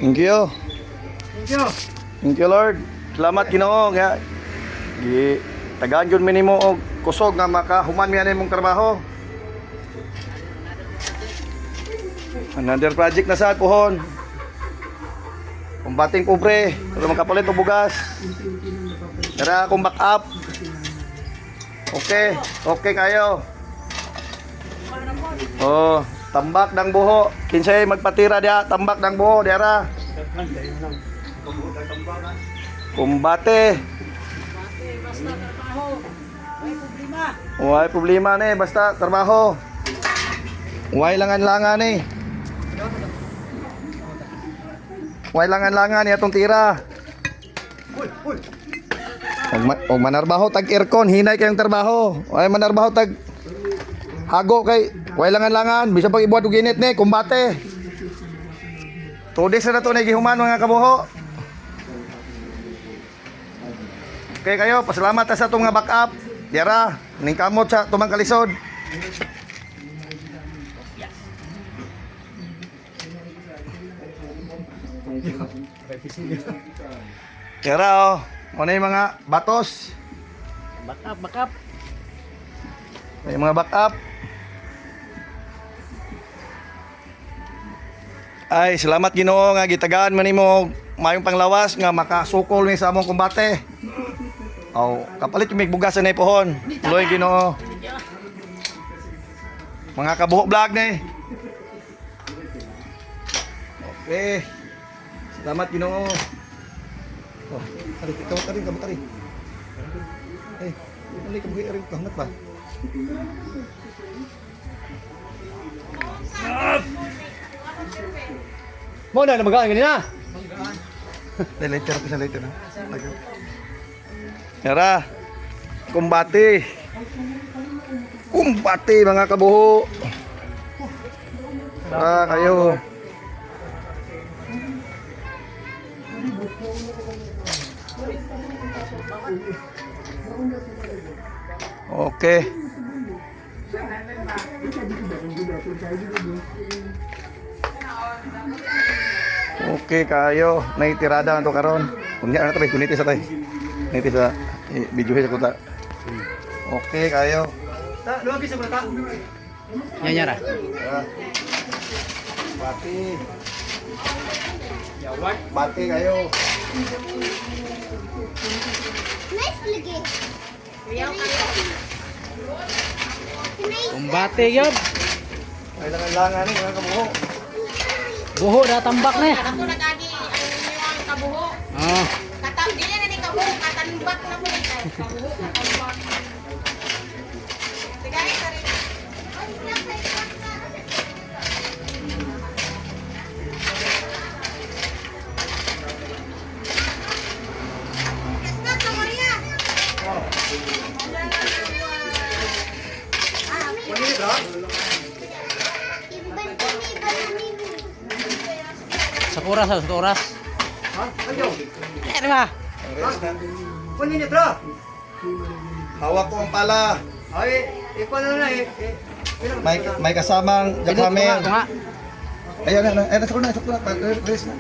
Thank you. Thank you. Thank you, Lord. Salamat Ginoo nga tagaan gyud mi nimo og kusog nga makahuman mi ani mong trabaho. Another project na sa puhon. Kumbating pobre, pero makapalit og bugas. Tara akong back up. Okay, okay kayo. Oh, tambak ng buho. Kinsay magpatira dia, tambak ng buho diara. Kumbate. Basta trabaho. May problema. Way problema ni basta trabaho. Way langan-langan ni. Way langan-langan ni atong tira. Og manarbaho tag aircon, hinay kayong trabaho. Way manarbaho tag hago kay way langan-langan, bisan pag ibuhat og init ni kumbate. Tudes na to ni gihuman mga kabuho. Okay kayo, pasalamat ta sa itong nga backup. Diara, ning kamot sa tumang kalisod. Diara oh, ano yung mga batos? Back up. Yung mga backup. Ay, salamat Ginoo nga gitagaan man nimo mayong panglawas nga makasukol ni sa among kumbate. Oh, kapalit yung may bugasan na ipohon. Tuloy Ginoo. Mga kabuhok vlog na eh. Okay. Salamat Ginoo. Oh, tari, tari. Eh, ali kabuhi rin kahangat ba? Mo na magaan ganina. Later ko sa later na. Tara. Kumbate. Kumbate mga kabuho. Tara kayo. Okay. Okay kayo, naitirada na to karon. Kunya na to, kuniti sa tay. Kuniti sa video sa kuta. Okay kayo. Ta, luwag sa mata. Nyanyara. Bati. Bati kayo. Nice lagi. Kumbate yun. Kailangan ni mga kabuho. Buho na tambak na. Ako nagagi ang kabuho. Ah. Katam dili na ni kabuho, katambak na ko ni kabuho, katambak. Sige, sorry. Let's go, Maria. Sa oras. Ha? Ayo. Ano ba? Kunin ni bro. Hawak ko ang pala. Ay, ikaw na eh. May kasamang Tunga. Ayan na. Ay, nasa ko na. Rest na.